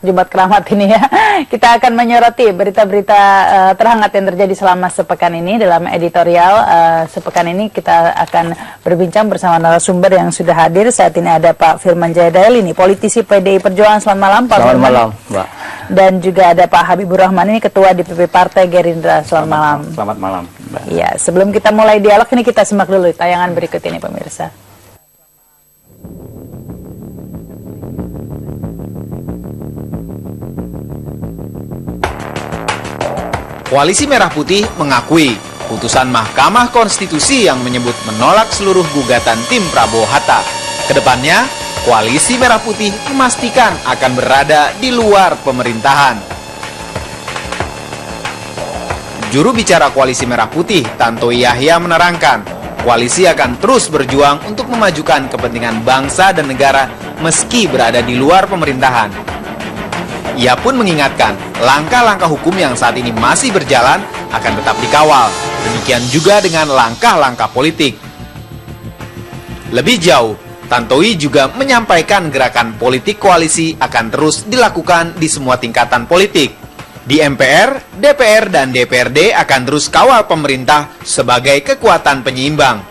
Jumat Keramat ini ya. Kita akan menyoroti berita-berita terhangat yang terjadi selama sepekan ini. Dalam editorial sepekan ini kita akan berbincang bersama narasumber yang sudah hadir. Saat ini ada Pak Firman Jayadael, ini politisi PDI Perjuangan. Selamat malam Pak Firman. Selamat malam Mbak. Dan juga ada Pak Habibur Rahman, ini Ketua DPP Partai Gerindra. Selamat malam. Selamat malam Mbak. Ya, sebelum kita mulai dialog ini kita simak dulu tayangan berikut ini pemirsa. Koalisi Merah Putih mengakui putusan Mahkamah Konstitusi yang menyebut menolak seluruh gugatan tim Prabowo Hatta. Kedepannya, Koalisi Merah Putih memastikan akan berada di luar pemerintahan. Juru bicara Koalisi Merah Putih, Tantowi Yahya menerangkan, koalisi akan terus berjuang untuk memajukan kepentingan bangsa dan negara meski berada di luar pemerintahan. Ia pun mengingatkan, langkah-langkah hukum yang saat ini masih berjalan akan tetap dikawal. Demikian juga dengan langkah-langkah politik. Lebih jauh, Tantowi juga menyampaikan gerakan politik koalisi akan terus dilakukan di semua tingkatan politik. Di MPR, DPR, dan DPRD akan terus kawal pemerintah sebagai kekuatan penyeimbang.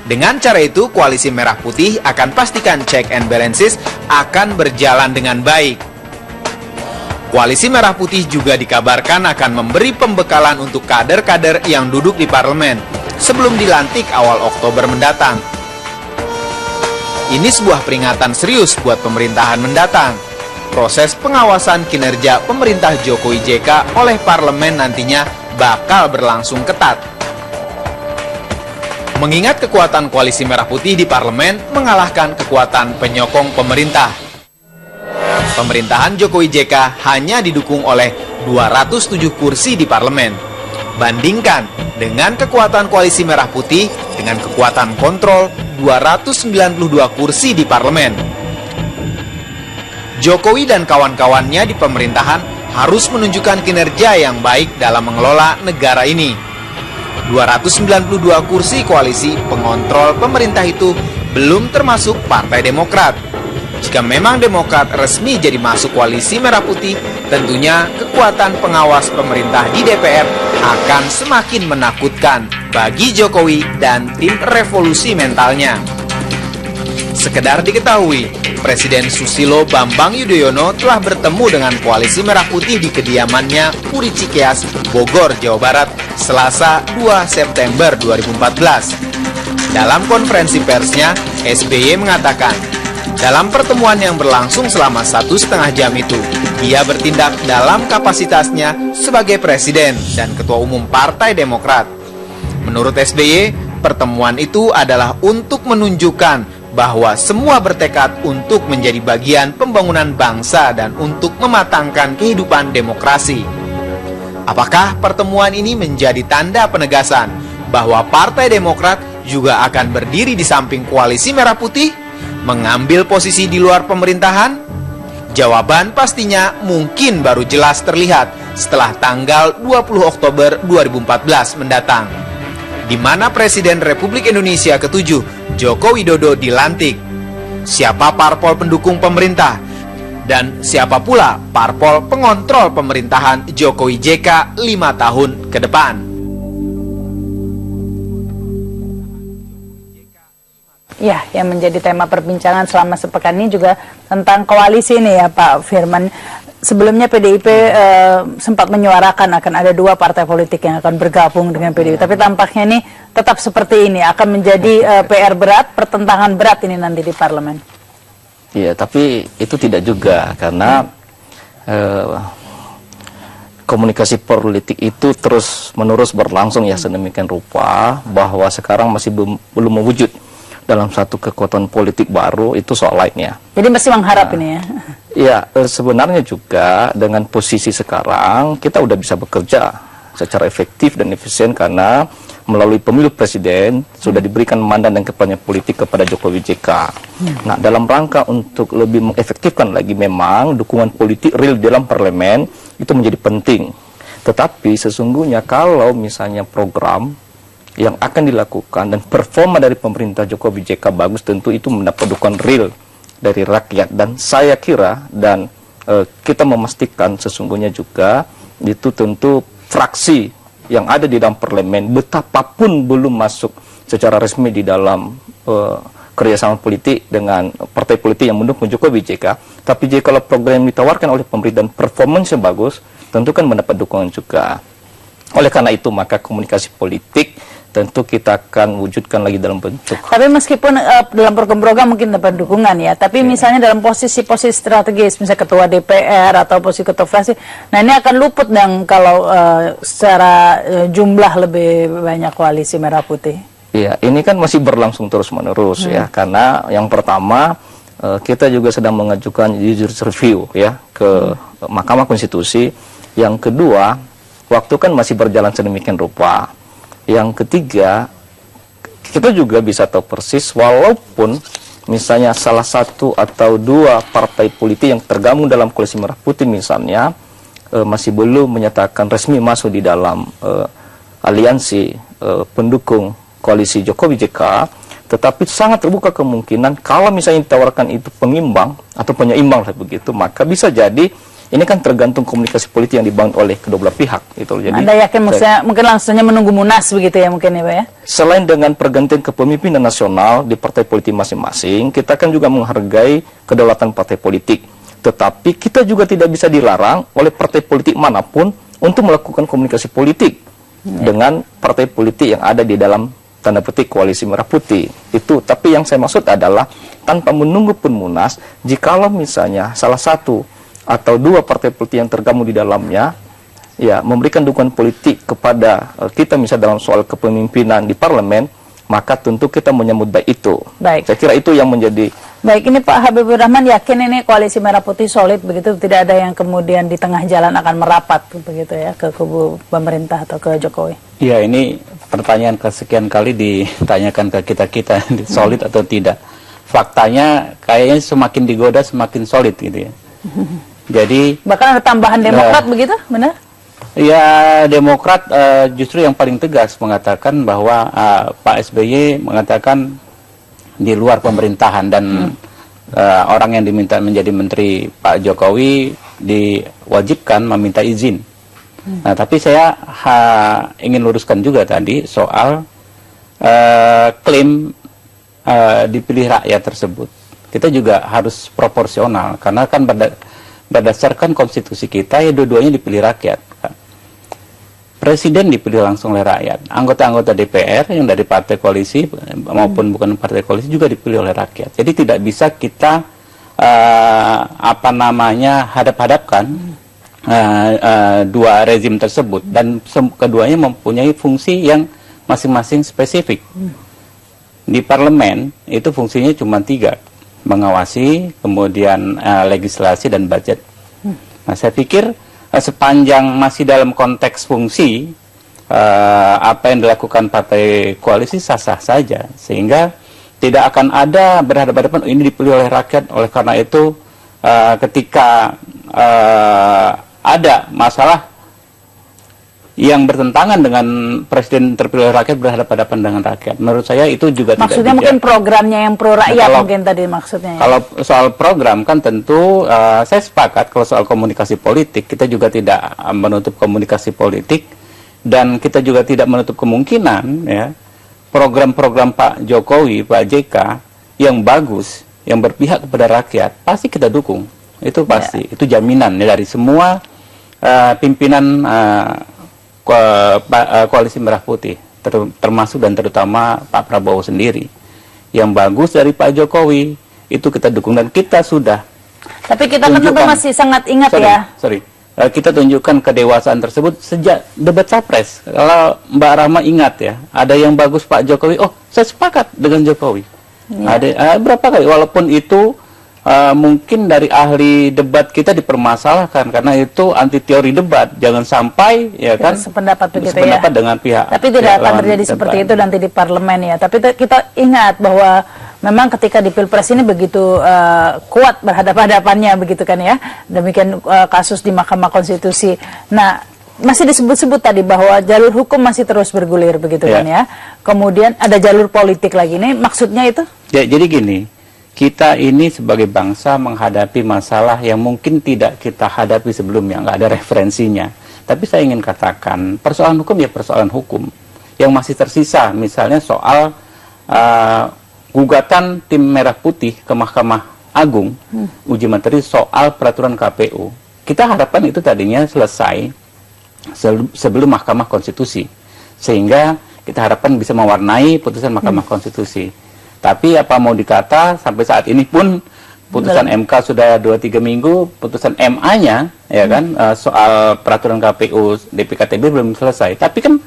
Dengan cara itu, Koalisi Merah Putih akan pastikan check and balances akan berjalan dengan baik. Koalisi Merah Putih juga dikabarkan akan memberi pembekalan untuk kader-kader yang duduk di parlemen sebelum dilantik awal Oktober mendatang. Ini sebuah peringatan serius buat pemerintahan mendatang. Proses pengawasan kinerja pemerintah Jokowi JK oleh parlemen nantinya bakal berlangsung ketat. Mengingat kekuatan Koalisi Merah Putih di parlemen mengalahkan kekuatan penyokong pemerintah. Pemerintahan Jokowi JK hanya didukung oleh 207 kursi di parlemen. Bandingkan dengan kekuatan Koalisi Merah Putih dengan kekuatan kontrol 292 kursi di parlemen. Jokowi dan kawan-kawannya di pemerintahan harus menunjukkan kinerja yang baik dalam mengelola negara ini. 292 kursi koalisi pengontrol pemerintah itu belum termasuk Partai Demokrat. Jika memang Demokrat resmi jadi masuk Koalisi Merah Putih, tentunya kekuatan pengawas pemerintah di DPR akan semakin menakutkan bagi Jokowi dan tim revolusi mentalnya. Sekedar diketahui, Presiden Susilo Bambang Yudhoyono telah bertemu dengan Koalisi Merah Putih di kediamannya Puri Cikeas, Bogor, Jawa Barat, Selasa 2 September 2014. Dalam konferensi persnya, SBY mengatakan, dalam pertemuan yang berlangsung selama 1,5 jam itu, dia bertindak dalam kapasitasnya sebagai Presiden dan Ketua Umum Partai Demokrat. Menurut SBY, pertemuan itu adalah untuk menunjukkan bahwa semua bertekad untuk menjadi bagian pembangunan bangsa dan untuk mematangkan kehidupan demokrasi. Apakah pertemuan ini menjadi tanda penegasan bahwa Partai Demokrat juga akan berdiri di samping Koalisi Merah Putih? Mengambil posisi di luar pemerintahan? Jawaban pastinya mungkin baru jelas terlihat setelah tanggal 20 Oktober 2014 mendatang, di mana Presiden Republik Indonesia ke-7, Joko Widodo, dilantik. Siapa parpol pendukung pemerintah? Dan siapa pula parpol pengontrol pemerintahan Jokowi JK 5 tahun ke depan? Ya, yang menjadi tema perbincangan selama sepekan ini juga tentang koalisi ini ya Pak Firman. Sebelumnya PDIP sempat menyuarakan akan ada 2 partai politik yang akan bergabung dengan PDIP. Tapi tampaknya ini tetap seperti ini, akan menjadi PR berat, pertentangan berat ini nanti di parlemen. Iya, tapi itu tidak juga, karena komunikasi politik itu terus-menerus berlangsung ya sedemikian rupa, bahwa sekarang masih belum mewujud dalam satu kekuatan politik baru, itu soal lainnya. Jadi masih mengharap ini ya? Ya, sebenarnya juga dengan posisi sekarang kita udah bisa bekerja secara efektif dan efisien karena melalui pemilu presiden sudah diberikan mandat dan kampanye politik kepada Jokowi JK. Nah, dalam rangka untuk lebih mengefektifkan lagi, memang dukungan politik real dalam parlemen itu menjadi penting. Tetapi sesungguhnya kalau misalnya program yang akan dilakukan dan performa dari pemerintah Jokowi JK bagus, tentu itu mendapat dukungan real dari rakyat. Dan saya kira, dan kita memastikan sesungguhnya juga itu tentu fraksi yang ada di dalam parlemen betapapun belum masuk secara resmi di dalam kerjasama politik dengan partai politik yang mendukung Jokowi JK, tapi jika kalau program yang ditawarkan oleh pemerintah dan performance-nya bagus, tentu kan mendapat dukungan juga. Oleh karena itu maka komunikasi politik tentu kita akan wujudkan lagi dalam bentuk. Tapi meskipun dalam program-program mungkin dapat dukungan ya, tapi misalnya dalam posisi-posisi strategis, misalnya ketua DPR atau posisi ketua fraksi, nah ini akan luput dong kalau secara jumlah lebih banyak koalisi merah putih. Iya, ini kan masih berlangsung terus-menerus ya, karena yang pertama kita juga sedang mengajukan judicial review ya ke Mahkamah Konstitusi. Yang kedua, waktu kan masih berjalan sedemikian rupa. Yang ketiga, kita juga bisa tahu persis walaupun misalnya salah satu atau dua partai politik yang tergabung dalam koalisi merah putih misalnya masih belum menyatakan resmi masuk di dalam aliansi pendukung koalisi Jokowi JK, tetapi sangat terbuka kemungkinan kalau misalnya ditawarkan itu pengimbang atau penyeimbang lah begitu, maka bisa jadi ini kan tergantung komunikasi politik yang dibangun oleh kedua belah pihak itu. Jadi Anda yakin mungkin langsungnya menunggu Munas begitu ya mungkin ya Pak ya? Selain dengan pergantian kepemimpinan nasional di partai politik masing-masing, kita kan juga menghargai kedaulatan partai politik. Tetapi kita juga tidak bisa dilarang oleh partai politik manapun untuk melakukan komunikasi politik dengan partai politik yang ada di dalam tanda petik koalisi merah putih itu. Tapi yang saya maksud adalah tanpa menunggu pun Munas, jikalau misalnya salah satu atau dua partai politik yang tergabung di dalamnya ya memberikan dukungan politik kepada kita misalnya dalam soal kepemimpinan di parlemen, maka tentu kita menyambut baik itu. Baik. Saya kira itu yang menjadi. Baik, ini Pak Habibur Rahman yakin ini koalisi merah putih solid begitu, tidak ada yang kemudian di tengah jalan akan merapat begitu ya ke kubu pemerintah atau ke Jokowi? Iya, ini pertanyaan kesekian kali ditanyakan ke kita-kita solid atau tidak. Faktanya kayaknya semakin digoda semakin solid gitu ya. Jadi bahkan ada tambahan Demokrat begitu, benar? Ya, Demokrat justru yang paling tegas mengatakan bahwa Pak SBY mengatakan di luar pemerintahan dan orang yang diminta menjadi menteri Pak Jokowi diwajibkan meminta izin. Nah, tapi saya ingin luruskan juga tadi soal klaim dipilih rakyat tersebut. Kita juga harus proporsional karena kan berdasarkan konstitusi kita ya dua-duanya dipilih rakyat. Presiden dipilih langsung oleh rakyat, anggota-anggota DPR yang dari partai koalisi maupun bukan partai koalisi juga dipilih oleh rakyat. Jadi tidak bisa kita hadap-hadapkan dua rezim tersebut dan keduanya mempunyai fungsi yang masing-masing spesifik. Di parlemen itu fungsinya cuma 3. Mengawasi, kemudian legislasi dan budget. Nah, saya pikir sepanjang masih dalam konteks fungsi apa yang dilakukan partai koalisi sah-sah saja, sehingga tidak akan ada berhadapan-hadapan ini dipilih oleh rakyat. Oleh karena itu ketika ada masalah yang bertentangan dengan presiden terpilih rakyat berhadapan-hadapan dengan rakyat. Menurut saya itu juga maksudnya tidak mungkin programnya yang pro rakyat kalau, mungkin tadi maksudnya. Kalau soal program kan tentu saya sepakat kalau soal komunikasi politik kita juga tidak menutup komunikasi politik dan kita juga tidak menutup kemungkinan ya program-program Pak Jokowi, Pak JK yang bagus, yang berpihak kepada rakyat pasti kita dukung. Itu pasti. Ya. Itu jaminan ya, dari semua pimpinan koalisi merah putih termasuk dan terutama Pak Prabowo sendiri. Yang bagus dari Pak Jokowi itu kita dukung dan kita sudah. Tapi kita kan tentu masih sangat ingat kita tunjukkan kedewasaan tersebut sejak debat Capres. Kalau Mbak Rahma ingat ya, ada yang bagus Pak Jokowi, oh saya sepakat dengan Jokowi. Ya. Ada berapa kali walaupun itu mungkin dari ahli debat kita dipermasalahkan karena itu anti teori debat, jangan sampai ya kan sependapat dengan pihak. Tapi tidak akan terjadi seperti itu nanti di parlemen ya. Tapi kita ingat bahwa memang ketika di Pilpres ini begitu kuat berhadapan-hadapannya begitu kan ya. Demikian kasus di Mahkamah Konstitusi. Nah, masih disebut-sebut tadi bahwa jalur hukum masih terus bergulir begitu kan ya. Kemudian ada jalur politik lagi nih, maksudnya itu? Ya, jadi gini. kita ini sebagai bangsa menghadapi masalah yang mungkin tidak kita hadapi sebelumnya, nggak ada referensinya. Tapi saya ingin katakan, persoalan hukum ya persoalan hukum. Yang masih tersisa, misalnya soal gugatan tim Merah Putih ke Mahkamah Agung, uji materi soal peraturan KPU. Kita harapkan itu tadinya selesai sebelum Mahkamah Konstitusi. Sehingga kita harapkan bisa mewarnai putusan Mahkamah Konstitusi. Tapi apa mau dikata, sampai saat ini pun putusan MK sudah 2-3 minggu, putusan MA-nya ya kan soal peraturan KPU DPKTB belum selesai. Tapi kan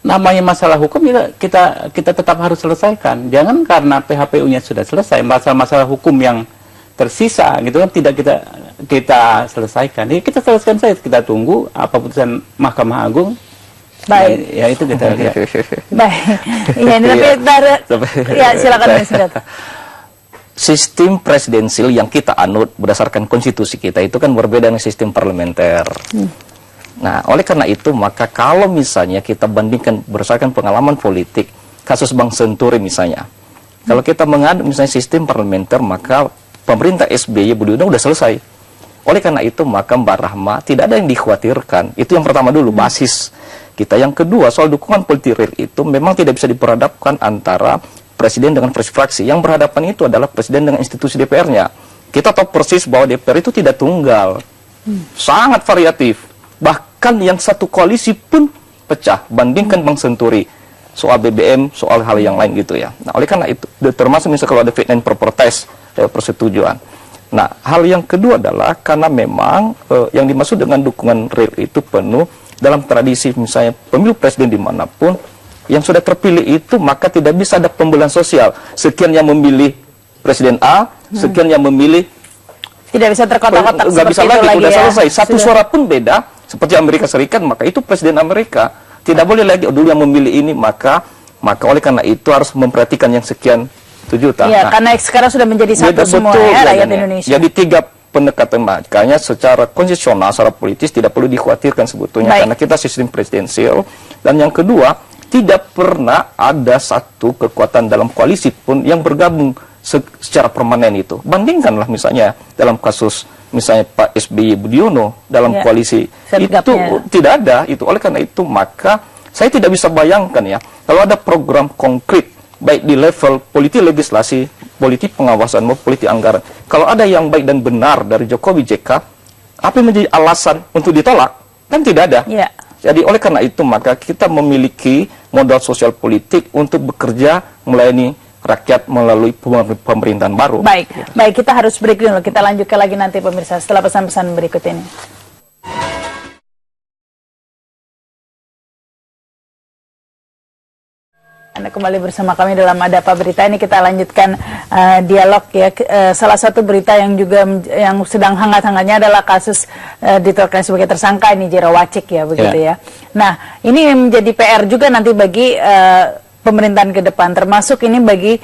namanya masalah hukum kita tetap harus selesaikan. Jangan karena PHPU-nya sudah selesai, masalah-masalah hukum yang tersisa gitu kan tidak kita selesaikan. Jadi kita selesaikan saja, kita tunggu apa putusan Mahkamah Agung. Baik. Ya itu kita lihat. Baik. Iya, ini tapi ya silakan Mas Sidat. Sistem presidensil yang kita anut berdasarkan konstitusi kita itu kan berbeda dengan sistem parlementer. Nah, oleh karena itu maka kalau misalnya kita bandingkan berdasarkan pengalaman politik, kasus Bang Senturi misalnya, kalau kita mengaduk misalnya sistem parlementer, maka pemerintah SBY Budiono udah selesai. Oleh karena itu maka Mbak Rahma tidak ada yang dikhawatirkan. Itu yang pertama dulu, basis kita. Yang kedua, soal dukungan politik real itu memang tidak bisa diperhadapkan antara presiden dengan fraksi. Yang berhadapan itu adalah presiden dengan institusi DPR-nya. Kita tahu persis bahwa DPR itu tidak tunggal, sangat variatif. Bahkan yang satu koalisi pun pecah. Bandingkan Bang Senturi soal BBM, soal hal yang lain gitu ya. Nah, oleh karena itu, termasuk misalnya kalau ada fit and proper test, persetujuan. Nah, hal yang kedua adalah karena memang yang dimaksud dengan dukungan real itu penuh dalam tradisi misalnya pemilu presiden dimanapun, yang sudah terpilih itu maka tidak bisa ada pembelahan sosial. Sekian yang memilih presiden A, sekian yang memilih, tidak bisa terkotak-kotak nggak bisa lagi, lagi udah ya. selesai. Satu suara pun beda, seperti Amerika Serikat, maka itu presiden Amerika. Tidak boleh lagi dulu yang memilih ini, maka oleh karena itu harus memperhatikan yang sekian 7 juta. Ya, karena sekarang sudah menjadi satu semua ya rakyat Indonesia. Jadi 3 pendekatan, makanya secara konstitusional, secara politis tidak perlu dikhawatirkan sebetulnya. Baik. Karena kita sistem presidensial. Dan yang kedua, tidak pernah ada satu kekuatan dalam koalisi pun yang bergabung secara permanen itu. Bandingkanlah misalnya dalam kasus misalnya Pak SBY Budiono dalam koalisi itu tidak ada itu. Oleh karena itu maka saya tidak bisa bayangkan ya kalau ada program konkret baik di level politik legislasi, politik pengawasan maupun politik anggaran. Kalau ada yang baik dan benar dari Jokowi JK, apa yang menjadi alasan untuk ditolak? Kan tidak ada. Ya. Jadi oleh karena itu maka kita memiliki modal sosial politik untuk bekerja melayani rakyat melalui pemerintahan baru. Baik, baik, kita harus break dulu. Kita lanjutkan lagi nanti pemirsa setelah pesan-pesan berikut ini. Anda kembali bersama kami dalam Ada Apa Berita. Ini kita lanjutkan dialog ya. Salah satu berita yang juga yang sedang hangat-hangatnya adalah kasus ditetapkan sebagai tersangka ini Jero Wacik ya begitu ya. Nah, ini menjadi PR juga nanti bagi pemerintahan ke depan, termasuk ini bagi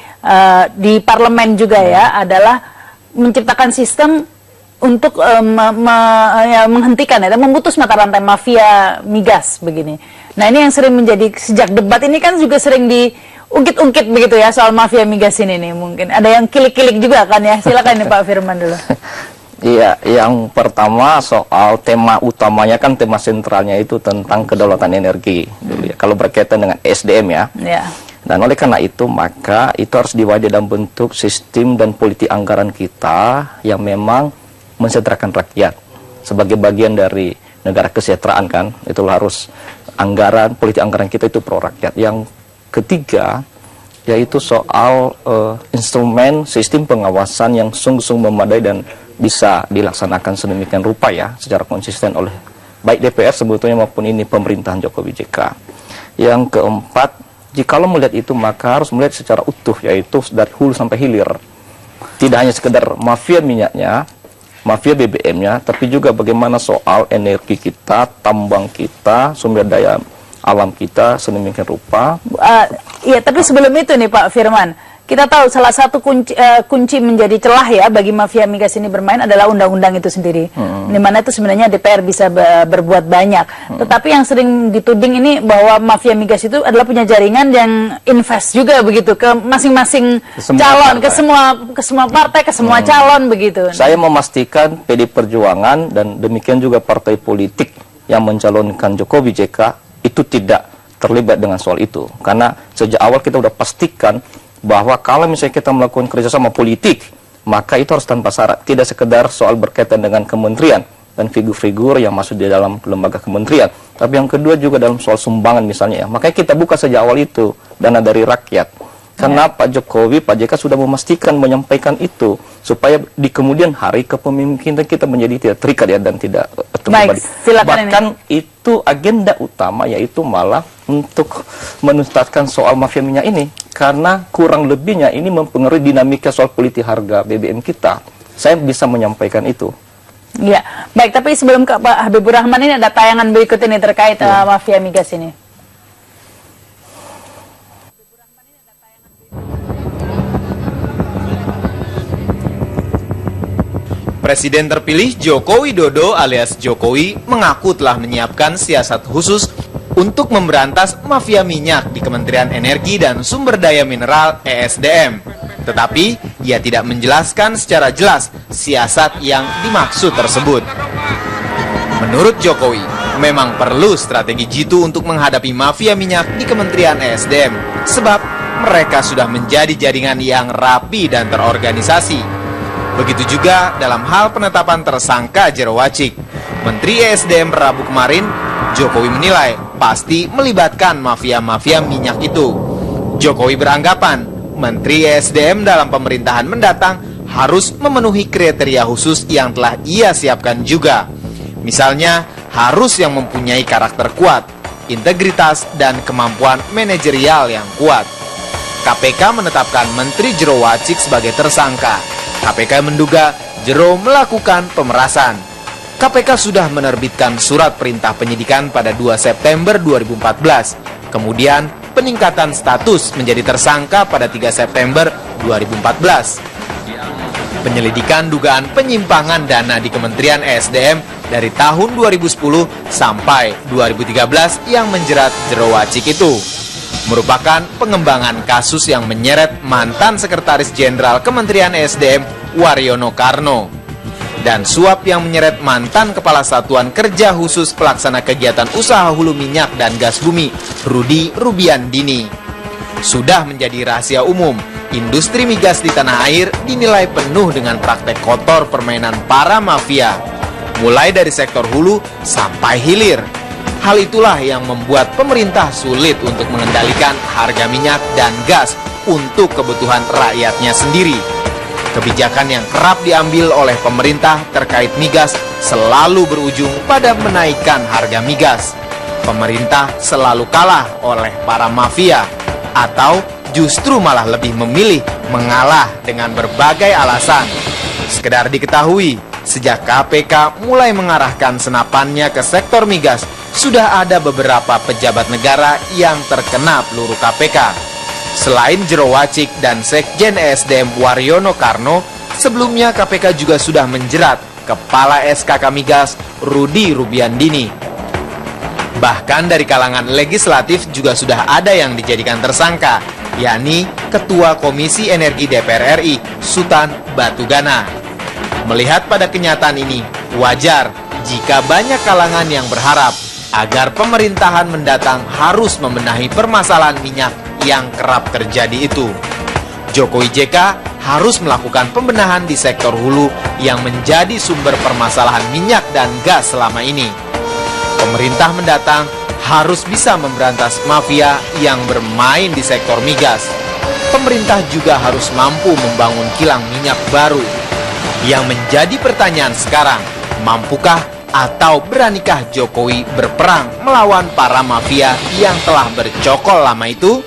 di parlemen juga ya, adalah menciptakan sistem untuk menghentikan ya, memutus mata rantai mafia migas begini. Nah, ini yang sering menjadi sejak debat ini kan juga sering diungkit-ungkit begitu ya soal mafia migas ini nih. Mungkin ada yang kilik-kilik juga kan ya. Silakan nih Pak Firman dulu. Iya, yang pertama soal tema utamanya kan tema sentralnya itu tentang kedaulatan energi dulu ya. Kalau berkaitan dengan SDM ya. Ya. Dan oleh karena itu maka itu harus diwajibkan dalam bentuk sistem dan politik anggaran kita yang memang mensejahterakan rakyat sebagai bagian dari negara kesejahteraan kan. Itulah harus anggaran, politik anggaran kita itu pro rakyat. Yang ketiga yaitu soal instrumen sistem pengawasan yang sungguh-sungguh memadai dan bisa dilaksanakan sedemikian rupa ya secara konsisten oleh baik DPR sebetulnya maupun ini pemerintahan Jokowi JK. Yang keempat, jikalau melihat itu maka harus melihat secara utuh, yaitu dari hulu sampai hilir. Tidak hanya sekedar mafia minyaknya, mafia BBM-nya, tapi juga bagaimana soal energi kita, tambang kita, sumber daya alam kita sedemikian rupa. Iya, tapi sebelum itu nih Pak Firman, kita tahu salah satu kunci menjadi celah ya bagi mafia migas ini bermain adalah undang-undang itu sendiri. Di mana itu sebenarnya DPR bisa berbuat banyak. Tetapi yang sering dituding ini bahwa mafia migas itu adalah punya jaringan yang invest juga begitu ke masing-masing calon, ke semua partai, ke semua calon begitu. Saya memastikan PD Perjuangan dan demikian juga partai politik yang mencalonkan Jokowi JK itu tidak terlibat dengan soal itu. Karena sejak awal kita sudah pastikan bahwa kalau misalnya kita melakukan kerjasama politik, maka itu harus tanpa syarat. Tidak sekedar soal berkaitan dengan kementerian dan figur-figur yang masuk di dalam lembaga kementerian. Tapi yang kedua juga dalam soal sumbangan misalnya ya. Makanya kita buka sejak awal itu, dana dari rakyat. Karena Pak Jokowi, Pak JK sudah memastikan, menyampaikan itu. Supaya di kemudian hari kepemimpinan kita menjadi tidak terikat ya dan tidak Baik, bahkan itu agenda utama yaitu malah untuk menuntaskan soal mafia minyak ini. Karena kurang lebihnya ini mempengaruhi dinamika soal politik harga BBM kita. Saya bisa menyampaikan itu. Ya, baik. Tapi sebelum ke Pak Habibur Rahman ini ada tayangan berikut ini terkait mafia migas ini. Presiden terpilih Joko Widodo alias Jokowi mengaku telah menyiapkan siasat khusus untuk memberantas mafia minyak di Kementerian Energi dan Sumber Daya Mineral (ESDM). Tetapi, ia tidak menjelaskan secara jelas siasat yang dimaksud tersebut. Menurut Jokowi, memang perlu strategi jitu untuk menghadapi mafia minyak di Kementerian ESDM, sebab mereka sudah menjadi jaringan yang rapi dan terorganisasi. Begitu juga dalam hal penetapan tersangka Jero Wacik. Menteri ESDM Rabu kemarin, Jokowi menilai pasti melibatkan mafia-mafia minyak itu. Jokowi beranggapan Menteri ESDM dalam pemerintahan mendatang harus memenuhi kriteria khusus yang telah ia siapkan juga. Misalnya, harus yang mempunyai karakter kuat, integritas, dan kemampuan manajerial yang kuat. KPK menetapkan Menteri Jero Wacik sebagai tersangka. KPK menduga Jero melakukan pemerasan. KPK sudah menerbitkan surat perintah penyidikan pada 2 September 2014. Kemudian peningkatan status menjadi tersangka pada 3 September 2014. Penyelidikan dugaan penyimpangan dana di Kementerian ESDM dari tahun 2010 sampai 2013 yang menjerat Jero Wacik itu merupakan pengembangan kasus yang menyeret mantan Sekretaris Jenderal Kementerian ESDM Waryono Karno dan suap yang menyeret mantan Kepala Satuan Kerja Khusus Pelaksana Kegiatan Usaha Hulu Minyak dan Gas Bumi Rudi Rubiandini. Sudah menjadi rahasia umum, industri migas di tanah air dinilai penuh dengan praktek kotor permainan para mafia, mulai dari sektor hulu sampai hilir. Hal itulah yang membuat pemerintah sulit untuk mengendalikan harga minyak dan gas untuk kebutuhan rakyatnya sendiri. Kebijakan yang kerap diambil oleh pemerintah terkait migas selalu berujung pada menaikkan harga migas. Pemerintah selalu kalah oleh para mafia, atau justru malah lebih memilih mengalah dengan berbagai alasan. Sekedar diketahui, sejak KPK mulai mengarahkan senapannya ke sektor migas, sudah ada beberapa pejabat negara yang terkena peluru KPK. Selain Jero Wacik dan Sekjen ESDM Waryono Karno, sebelumnya KPK juga sudah menjerat Kepala SKK Migas Rudi Rubiandini. Bahkan dari kalangan legislatif juga sudah ada yang dijadikan tersangka, yakni Ketua Komisi Energi DPR RI, Sutan Batugana. Melihat pada kenyataan ini, wajar jika banyak kalangan yang berharap agar pemerintahan mendatang harus membenahi permasalahan minyak yang kerap terjadi itu. Jokowi JK harus melakukan pembenahan di sektor hulu yang menjadi sumber permasalahan minyak dan gas selama ini. Pemerintah mendatang harus bisa memberantas mafia yang bermain di sektor migas. Pemerintah juga harus mampu membangun kilang minyak baru. Yang menjadi pertanyaan sekarang, mampukah atau beranikah Jokowi berperang melawan para mafia yang telah bercokol lama itu?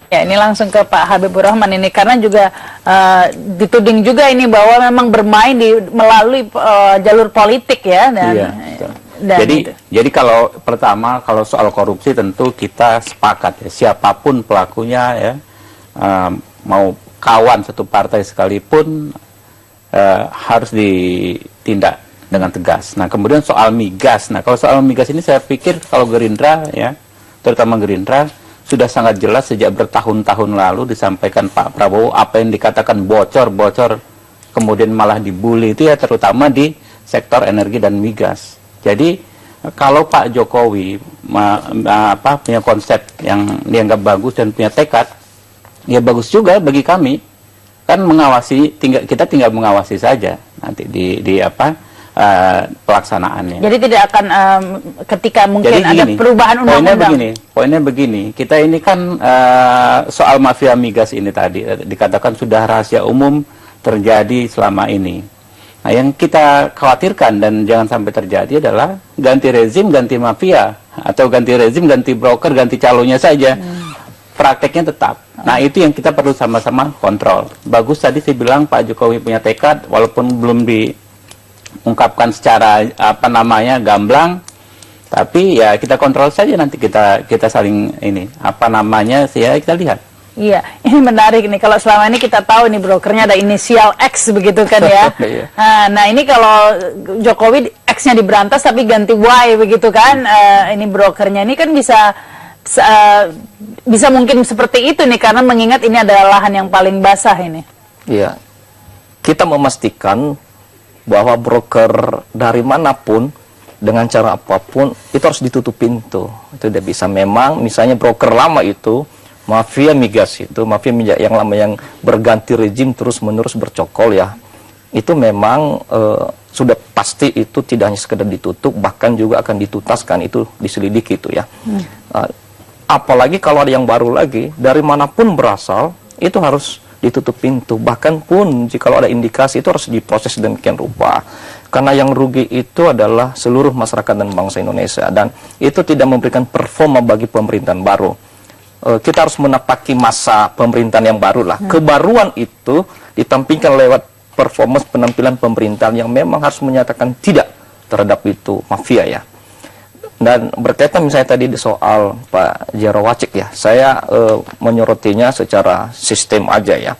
Ya, ini langsung ke Pak Habibur Rahman ini, karena juga dituding juga ini bahwa memang bermain melalui jalur politik ya. Dan, iya, betul. Jadi kalau pertama, kalau soal korupsi tentu kita sepakat ya, siapapun pelakunya ya, mau kawan satu partai sekalipun harus ditindak dengan tegas. Nah kemudian soal migas, nah kalau soal migas ini saya pikir kalau Gerindra ya, terutama Gerindra sudah sangat jelas sejak bertahun-tahun lalu disampaikan Pak Prabowo apa yang dikatakan bocor-bocor kemudian malah dibully itu ya terutama di sektor energi dan migas. Jadi kalau Pak Jokowi punya konsep yang dianggap bagus dan punya tekad, ya bagus juga bagi kami. Kan mengawasi, kita tinggal mengawasi saja nanti di pelaksanaannya. Jadi tidak akan ketika mungkin ada perubahan undang-undang. Poinnya begini, kita ini kan soal mafia migas ini tadi dikatakan sudah rahasia umum terjadi selama ini. Nah, yang kita khawatirkan dan jangan sampai terjadi adalah ganti rezim, ganti mafia, atau ganti rezim, ganti broker, ganti calonnya saja. Prakteknya tetap. Nah, itu yang kita perlu sama-sama kontrol. Bagus tadi saya bilang Pak Jokowi punya tekad, walaupun belum diungkapkan secara gamblang, tapi ya kita kontrol saja nanti kita saling kita lihat. Iya, ini menarik nih. Kalau selama ini kita tahu nih brokernya ada inisial X begitu kan ya. Nah ini kalau Jokowi X-nya diberantas tapi ganti Y begitu kan. Ini brokernya ini kan bisa mungkin seperti itu nih karena mengingat ini adalah lahan yang paling basah ini. Iya, kita memastikan bahwa broker dari manapun dengan cara apapun itu harus ditutup pintu. Itu tidak bisa. Memang misalnya broker lama itu mafia migas itu, mafia minyak yang lama yang berganti rezim terus-menerus bercokol ya, itu memang sudah pasti itu tidak hanya sekedar ditutup, bahkan juga akan dituntaskan, itu diselidiki itu ya. Apalagi kalau ada yang baru lagi, dari manapun berasal, itu harus ditutup pintu, bahkan pun jika ada indikasi itu harus diproses demikian rupa. Karena yang rugi itu adalah seluruh masyarakat dan bangsa Indonesia, dan itu tidak memberikan performa bagi pemerintahan baru. Kita harus menapaki masa pemerintahan yang baru lah. Kebaruan itu ditampilkan lewat performance penampilan pemerintahan yang memang harus menyatakan tidak terhadap itu mafia ya. Dan berkaitan misalnya tadi soal Pak Jero Wacik ya, saya menyorotinya secara sistem aja ya.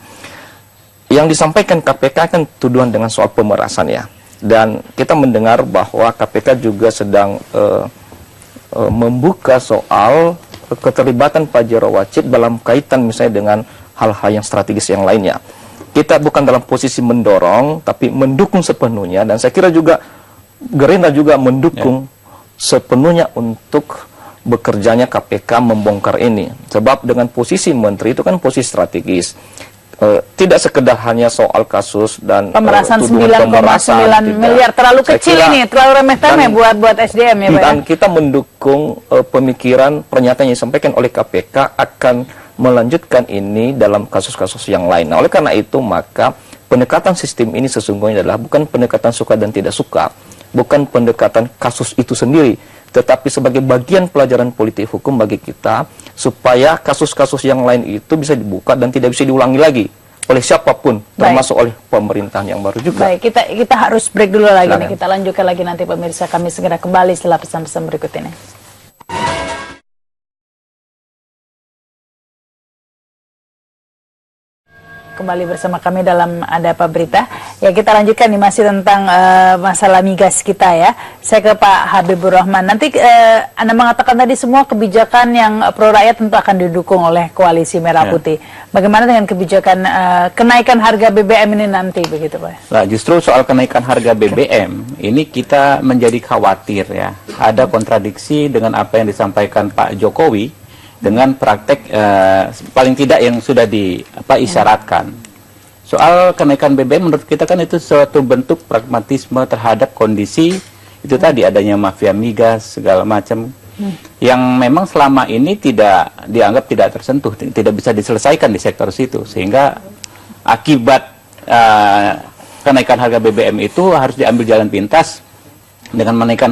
Yang disampaikan KPK kan tuduhan dengan soal pemerasan ya. Dan kita mendengar bahwa KPK juga sedang membuka soal keterlibatan Pak Jero Wacik dalam kaitan misalnya dengan hal-hal yang strategis yang lainnya. Kita bukan dalam posisi mendorong, tapi mendukung sepenuhnya, dan saya kira juga Gerindra juga mendukung sepenuhnya untuk bekerjanya KPK membongkar ini. Sebab dengan posisi menteri itu kan posisi strategis. Tidak sekedar hanya soal kasus dan pemerasan 9,9 miliar terlalu kecil ini, terlalu remeh-temeh buat SDM ya Pak. Dan kita mendukung pemikiran pernyataan yang disampaikan oleh KPK akan melanjutkan ini dalam kasus-kasus yang lain. Nah, oleh karena itu maka pendekatan sistem ini sesungguhnya adalah bukan pendekatan suka dan tidak suka, bukan pendekatan kasus itu sendiri, tetapi sebagai bagian pelajaran politik hukum bagi kita, supaya kasus-kasus yang lain itu bisa dibuka dan tidak bisa diulangi lagi oleh siapapun, termasuk oleh pemerintahan yang baru juga. Baik, kita harus break dulu lagi nih. Kita lanjutkan lagi nanti pemirsa, kami segera kembali setelah pesan-pesan berikut ini. Kembali bersama kami dalam Ada Apa Berita. Ya, kita lanjutkan nih masih tentang masalah migas kita ya. Saya ke Pak Habibur Rahman. Nanti Anda mengatakan tadi semua kebijakan yang pro rakyat tentu akan didukung oleh Koalisi Merah Putih. Bagaimana dengan kebijakan kenaikan harga BBM ini nanti begitu Pak? Nah, justru soal kenaikan harga BBM ini kita menjadi khawatir ya. Ada kontradiksi dengan apa yang disampaikan Pak Jokowi dengan praktek paling tidak yang sudah diisyaratkan. Soal kenaikan BBM menurut kita kan itu suatu bentuk pragmatisme terhadap kondisi itu tadi adanya mafia migas segala macam yang memang selama ini dianggap tidak tersentuh, tidak bisa diselesaikan di sektor situ, sehingga akibat kenaikan harga BBM itu harus diambil jalan pintas dengan menaikkan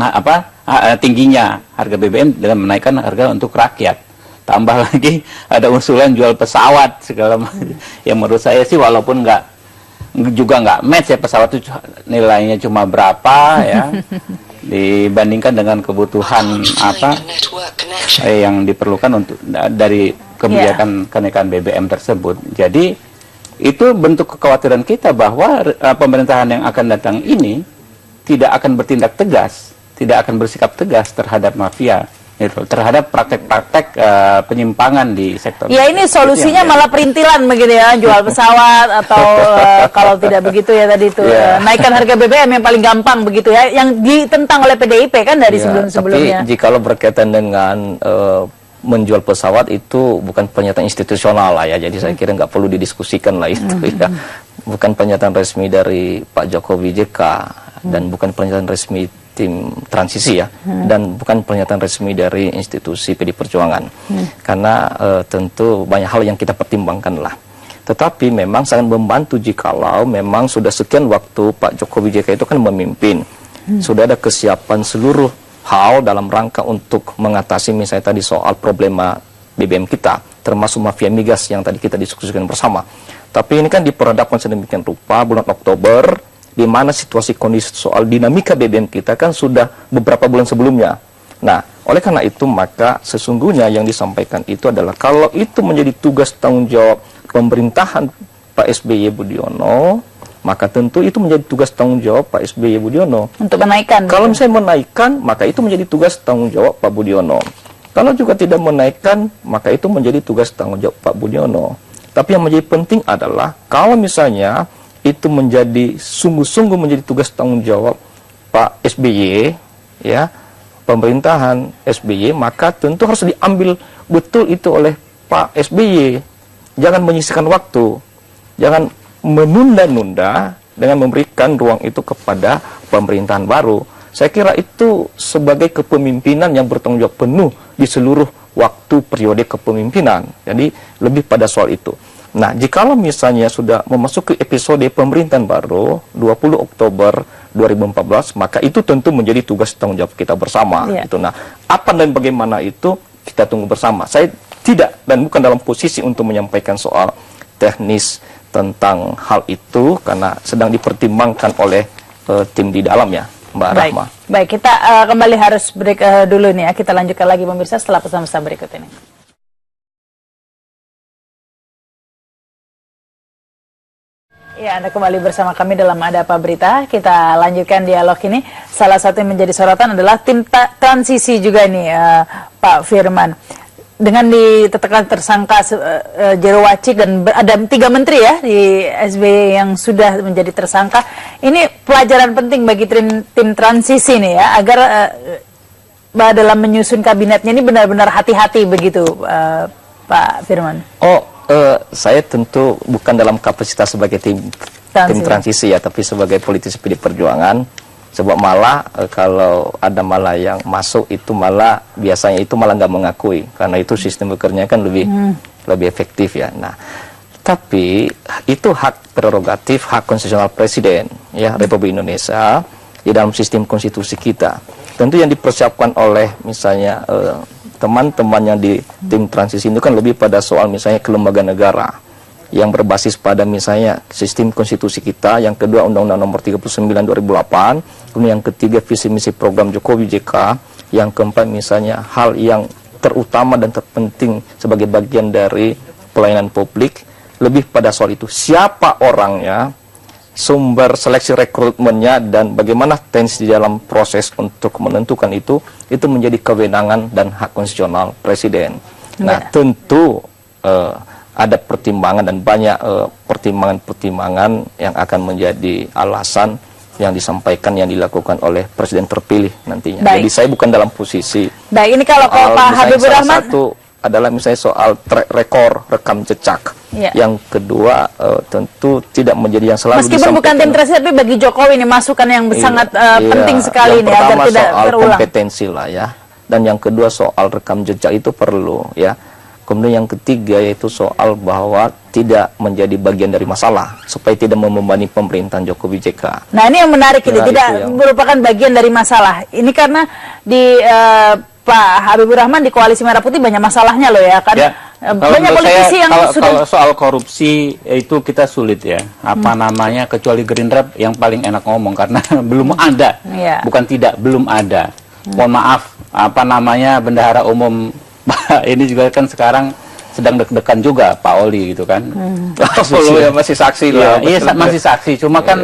tingginya harga BBM dengan menaikkan harga untuk rakyat. Tambah lagi ada usulan jual pesawat segala macam. Yang menurut saya sih walaupun nggak juga nggak match ya, pesawat itu nilainya cuma berapa ya dibandingkan dengan kebutuhan apa yang diperlukan untuk dari kebijakan kenaikan BBM tersebut. Jadi itu bentuk kekhawatiran kita bahwa pemerintahan yang akan datang ini tidak akan bertindak tegas, tidak akan bersikap tegas terhadap mafia, gitu, terhadap praktek-praktek penyimpangan di sektor. Ya ini solusinya malah perintilan begitu ya, jual pesawat atau kalau tidak begitu ya tadi itu naikkan harga BBM yang paling gampang begitu ya, yang ditentang oleh PDIP kan dari sebelum-sebelumnya. Tapi jikalau berkaitan dengan menjual pesawat itu bukan pernyataan institusional lah ya, jadi saya kira nggak perlu didiskusikan lah itu ya. Bukan pernyataan resmi dari Pak Jokowi JK dan bukan pernyataan resmi tim transisi ya, dan bukan pernyataan resmi dari institusi PD Perjuangan, karena tentu banyak hal yang kita pertimbangkan lah. Tetapi memang sangat membantu jikalau memang sudah sekian waktu Pak Jokowi JK itu kan memimpin, sudah ada kesiapan seluruh hal dalam rangka untuk mengatasi misalnya tadi soal problema BBM kita, termasuk mafia migas yang tadi kita diskusikan bersama. Tapi ini kan diperhadapkan sedemikian rupa bulan Oktober, di mana situasi kondisi soal dinamika BBM kita kan sudah beberapa bulan sebelumnya. Nah, oleh karena itu maka sesungguhnya yang disampaikan itu adalah kalau itu menjadi tugas tanggung jawab pemerintahan Pak SBY Budiono, maka tentu itu menjadi tugas tanggung jawab Pak SBY Budiono. Untuk menaikkan. Kalau misalnya menaikkan, maka itu menjadi tugas tanggung jawab Pak Budiono. Kalau juga tidak menaikkan, maka itu menjadi tugas tanggung jawab Pak Budiono. Tapi yang menjadi penting adalah kalau misalnya itu menjadi sungguh-sungguh menjadi tugas tanggung jawab Pak SBY, ya, pemerintahan SBY, maka tentu harus diambil betul itu oleh Pak SBY. Jangan menyisihkan waktu, jangan menunda-nunda dengan memberikan ruang itu kepada pemerintahan baru. Saya kira itu sebagai kepemimpinan yang bertanggung jawab penuh di seluruh waktu periode kepemimpinan. Jadi lebih pada soal itu. Nah, jikalau misalnya sudah memasuki episode pemerintahan baru 20 Oktober 2014, maka itu tentu menjadi tugas tanggung jawab kita bersama. Gitu. Nah, apa dan bagaimana itu kita tunggu bersama. Saya tidak dan bukan dalam posisi untuk menyampaikan soal teknis tentang hal itu karena sedang dipertimbangkan oleh tim di dalam ya, Mbak Rahma. Baik, kita kembali harus break dulu nih ya. Kita lanjutkan lagi pemirsa setelah pesan-pesan berikut ini. Ya, Anda kembali bersama kami dalam Ada Apa Berita. Kita lanjutkan dialog ini. Salah satu yang menjadi sorotan adalah tim transisi juga nih, Pak Firman. Dengan ditetapkan tersangka Jero Wacik dan ada 3 menteri ya di SBY yang sudah menjadi tersangka. Ini pelajaran penting bagi tim transisi nih ya, agar dalam menyusun kabinetnya ini benar-benar hati-hati begitu, Pak Firman. Saya tentu bukan dalam kapasitas sebagai tim transisi ya, tapi sebagai politisi PD Perjuangan. Sebab malah kalau ada malah yang masuk itu malah biasanya itu malah nggak mengakui, karena itu sistem bekerjanya kan lebih efektif ya. Nah, tapi itu hak prerogatif, hak konstitusional Presiden ya Republik Indonesia di dalam sistem konstitusi kita. Tentu yang dipersiapkan oleh misalnya teman-teman yang di tim transisi itu kan lebih pada soal misalnya kelembagaan negara yang berbasis pada misalnya sistem konstitusi kita, yang kedua Undang-Undang Nomor 39 2008, kemudian yang ketiga visi misi program Jokowi JK, yang keempat misalnya hal yang terutama dan terpenting sebagai bagian dari pelayanan publik, lebih pada soal itu siapa orangnya, sumber seleksi rekrutmennya, dan bagaimana tensi di dalam proses untuk menentukan itu menjadi kewenangan dan hak konstitusional Presiden. Nah, tentu ada pertimbangan dan banyak pertimbangan-pertimbangan yang akan menjadi alasan yang disampaikan, yang dilakukan oleh Presiden terpilih nantinya. Jadi saya bukan dalam posisi. Baik, ini kalau Pak Habibur Rahman. Satu adalah misalnya soal track record, rekam jejak. Yang kedua tentu tidak menjadi yang selalu meskipun bukan tim transisi, tapi bagi Jokowi ini masukan yang sangat penting sekali nih agar tidak soal terulang. Kompetensi lah ya. Dan yang kedua soal rekam jejak itu perlu ya. Kemudian yang ketiga yaitu soal bahwa tidak menjadi bagian dari masalah supaya tidak membebani pemerintahan Jokowi JK. Nah, ini yang menarik ini, tidak merupakan bagian dari masalah. Ini karena di Pak Habibur Rahman di Koalisi Merah Putih banyak masalahnya loh ya kan. Kalau Banyak menurut politisi yang kalau, sudah kalau soal korupsi itu kita sulit ya. Apa namanya, kecuali Gerindra yang paling enak ngomong karena belum ada. Iya. Bukan tidak, belum ada. Mohon maaf, apa namanya, bendahara umum ini juga kan sekarang sedang deg-degan juga Pak Oli gitu kan. Kalau ya masih saksi lah. Iya, masih saksi. Cuma kan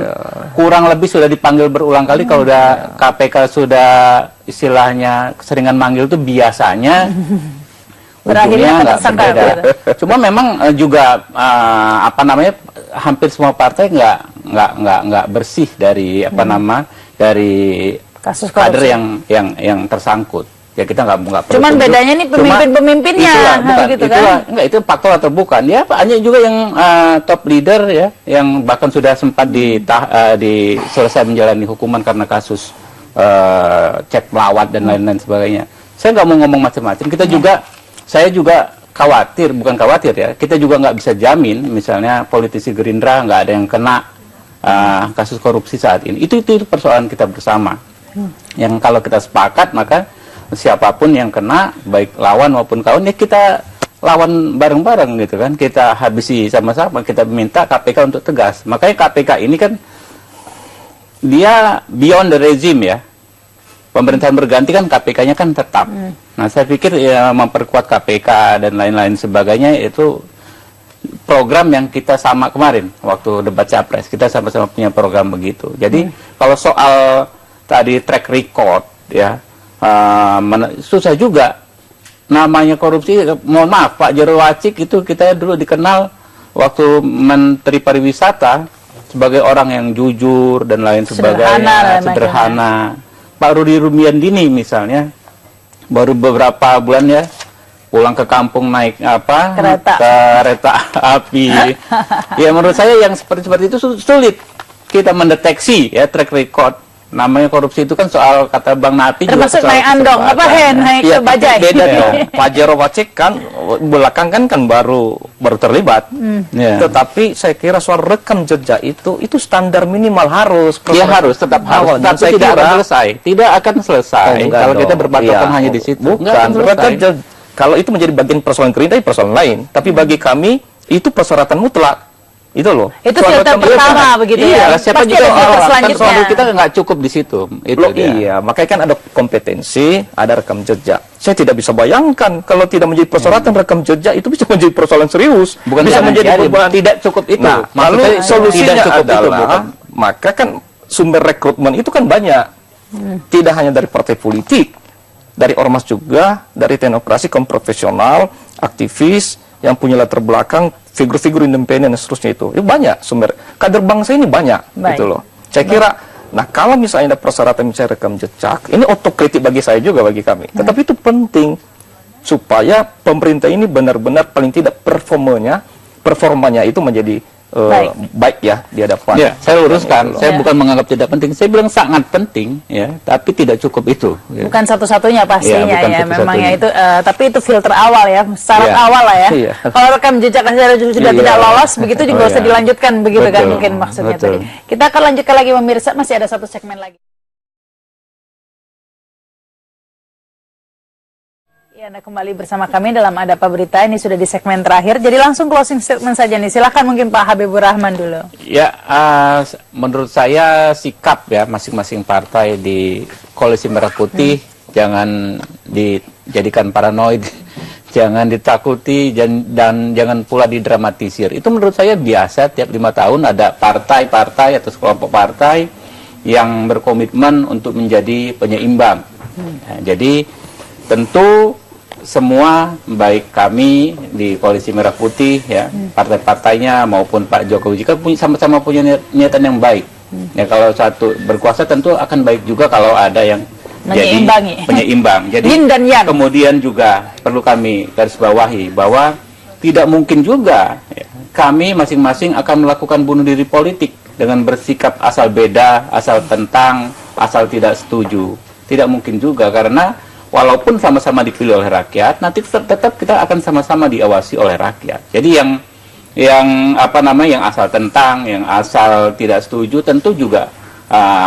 kurang lebih sudah dipanggil berulang kali. Kalau udah KPK sudah istilahnya keseringan manggil tuh biasanya berakhirnya ujungnya nggak tersangka, berbeda. gitu. Cuma memang juga apa namanya, hampir semua partai nggak bersih dari apa nama, dari kasus kader korupsi. yang tersangkut. Ya kita nggak perlu Cuman tunjuk. bedanya nih pemimpin-pemimpinnya, gitu kan? Enggak, itu faktor atau bukan? Ya hanya juga yang top leader ya, yang bahkan sudah sempat selesai menjalani hukuman karena kasus cek melawat dan lain-lain sebagainya. Saya nggak mau ngomong macam-macam. Saya juga khawatir, bukan khawatir ya, kita juga nggak bisa jamin misalnya politisi Gerindra nggak ada yang kena kasus korupsi saat ini. Itu persoalan kita bersama. Yang kalau kita sepakat, maka siapapun yang kena, baik lawan maupun kawan, ya kita lawan bareng-bareng gitu kan. Kita habisi sama-sama, kita minta KPK untuk tegas. Makanya KPK ini kan dia beyond the regime ya. Pemerintahan berganti kan KPK-nya kan tetap. Nah, saya pikir ya memperkuat KPK dan lain-lain sebagainya itu program yang kita sama kemarin waktu debat Capres. Kita sama-sama punya program begitu. Jadi kalau soal tadi track record ya, susah juga. Namanya korupsi, mohon maaf Pak Jero Wacik itu kita dulu dikenal waktu Menteri Pariwisata sebagai orang yang jujur dan lain sebagainya, sederhana. Pak Rudi Rumiandini misalnya baru beberapa bulan ya pulang ke kampung naik kereta api. Ya menurut saya yang seperti itu sulit kita mendeteksi ya track record. Namanya korupsi itu kan soal, kata Bang Napi, termasuk naik andong, naik ke bajai. Beda dong. Pak Jero Wacik kan belakang kan baru terlibat. Tetapi saya kira soal rekam jejak itu standar minimal harus. Iya harus, tetap harus. Tapi tidak akan selesai. Tidak akan selesai kalau kita berpatokan hanya di situ. Bukan. Kalau itu menjadi bagian persoalan Gerindra, persoalan lain. Tapi bagi kami itu persyaratan mutlak. Itu loh. Itu filter pertama begitu ya. Siapa pasti juga ada filter selanjutnya. Kan kita nggak cukup di situ. Itu iya, makanya kan ada kompetensi, ada rekam jejak. Saya tidak bisa bayangkan kalau tidak menjadi persyaratan rekam jejak itu bisa menjadi persoalan serius. Bukan bisa menjadi beban. Tidak cukup itu. Nah, lalu solusinya cukup adalah itu, maka kan sumber rekrutmen itu kan banyak. Tidak hanya dari partai politik, dari ormas juga, dari teknokrasi, kaum profesional, aktivis yang punya latar belakang, figur-figur independen dan seterusnya itu banyak sumber. Kader bangsa ini banyak, gitu loh. Saya kira, nah kalau misalnya ada persyaratan misalnya rekam jejak, ini otokritik bagi saya juga, bagi kami. Tetapi itu penting supaya pemerintah ini benar-benar paling tidak performanya itu menjadi baik ya di hadapan. Ya, saya luruskan. Saya bukan menganggap tidak penting. Saya bilang sangat penting ya, tapi tidak cukup itu. Ya. Bukan satu-satunya pastinya ya, memang ya itu. Tapi itu filter awal ya, syarat awal lah ya. Kalau rekam jejak sudah tidak lolos, begitu juga usah dilanjutkan begitu kan mungkin maksudnya tadi. Kita akan lanjutkan lagi pemirsa, masih ada satu segmen lagi. Ya, Anda kembali bersama kami dalam Ada Apa Berita. Ini sudah di segmen terakhir, jadi langsung closing statement saja nih. Silahkan mungkin Pak Habibur Rahman dulu. Ya, menurut saya sikap ya masing-masing partai di Koalisi Merah Putih jangan dijadikan paranoid, jangan ditakuti dan jangan pula didramatisir. Itu menurut saya biasa, tiap 5 tahun ada partai-partai atau kelompok partai yang berkomitmen untuk menjadi penyeimbang. Nah, jadi tentu semua, baik kami di Koalisi Merah Putih ya, partai-partainya maupun Pak Jokowi jika sama-sama punya niatan yang baik. Ya kalau satu berkuasa tentu akan baik juga kalau ada yang jadi penyeimbang. Jadi yin dan yang. Kemudian juga perlu kami garis bawahi bahwa tidak mungkin juga ya, kami masing-masing akan melakukan bunuh diri politik dengan bersikap asal beda, asal tentang, asal tidak setuju. Tidak mungkin juga, karena walaupun sama-sama dipilih oleh rakyat, nanti tetap kita akan sama-sama diawasi oleh rakyat. Jadi yang yang asal tentang, yang asal tidak setuju tentu juga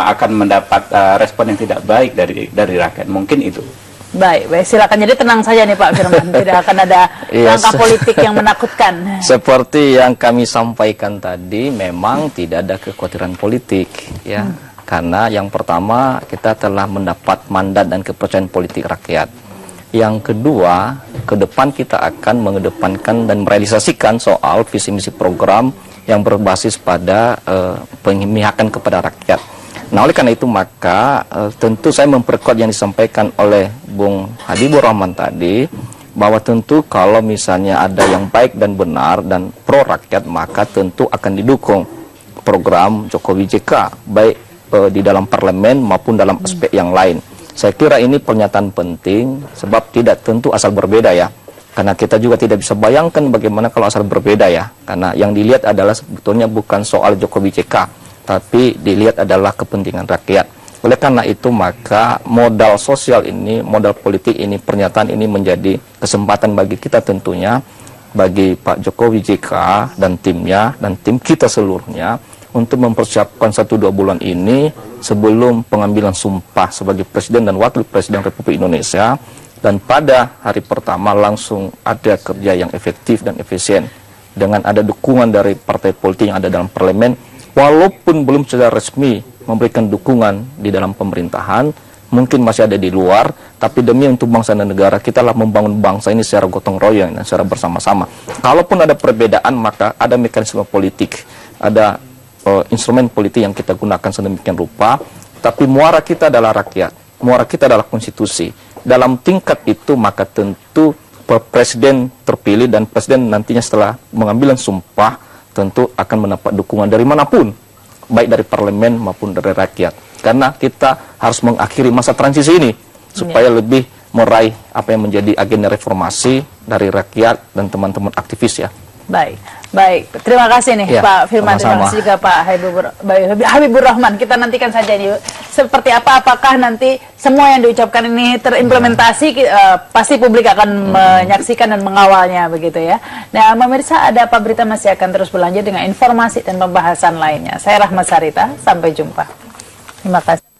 akan mendapat respon yang tidak baik dari rakyat. Mungkin itu. Baik, baik, silakan. Jadi tenang saja nih Pak Firman, tidak akan ada langkah politik yang menakutkan. Seperti yang kami sampaikan tadi, memang tidak ada kekhawatiran politik, ya. Karena yang pertama kita telah mendapat mandat dan kepercayaan politik rakyat. Yang kedua, ke depan kita akan mengedepankan dan merealisasikan soal visi misi program yang berbasis pada pemihakan kepada rakyat. Nah, oleh karena itu maka tentu saya memperkuat yang disampaikan oleh Bung Habibur Rahman tadi, bahwa tentu kalau misalnya ada yang baik dan benar dan pro rakyat, maka tentu akan didukung program Jokowi JK, baik di dalam parlemen maupun dalam aspek yang lain. Saya kira ini pernyataan penting, sebab tidak tentu asal berbeda ya. Karena kita juga tidak bisa bayangkan bagaimana kalau asal berbeda ya. Karena yang dilihat adalah sebetulnya bukan soal Jokowi JK, tapi dilihat adalah kepentingan rakyat. Oleh karena itu maka modal sosial ini, modal politik ini, pernyataan ini menjadi kesempatan bagi kita tentunya, bagi Pak Jokowi JK dan timnya, dan tim kita seluruhnya, untuk mempersiapkan 1-2 bulan ini sebelum pengambilan sumpah sebagai Presiden dan Wakil Presiden Republik Indonesia, dan pada hari pertama langsung ada kerja yang efektif dan efisien, dengan ada dukungan dari partai politik yang ada dalam parlemen, walaupun belum secara resmi memberikan dukungan di dalam pemerintahan, mungkin masih ada di luar, tapi demi untuk bangsa dan negara, kita lah membangun bangsa ini secara gotong royong dan secara bersama-sama. Kalaupun ada perbedaan, maka ada mekanisme politik, ada instrumen politik yang kita gunakan sedemikian rupa, tapi muara kita adalah rakyat, muara kita adalah konstitusi. Dalam tingkat itu, maka tentu presiden terpilih dan presiden nantinya setelah mengambil sumpah, tentu akan mendapat dukungan dari manapun, baik dari parlemen maupun dari rakyat. Karena kita harus mengakhiri masa transisi ini, supaya lebih meraih apa yang menjadi agenda reformasi dari rakyat dan teman-teman aktivis ya. Baik, baik. Terima kasih nih Ya, Pak Firman, terima sama-sama. kasih juga Pak Habibur Rahman. Kita nantikan saja nih seperti apa, apakah nanti semua yang diucapkan ini terimplementasi, pasti publik akan menyaksikan dan mengawalnya begitu ya. Nah, pemirsa, ada apa berita masih akan terus berlanjut dengan informasi dan pembahasan lainnya. Saya Rahma Sarita, sampai jumpa. Terima kasih.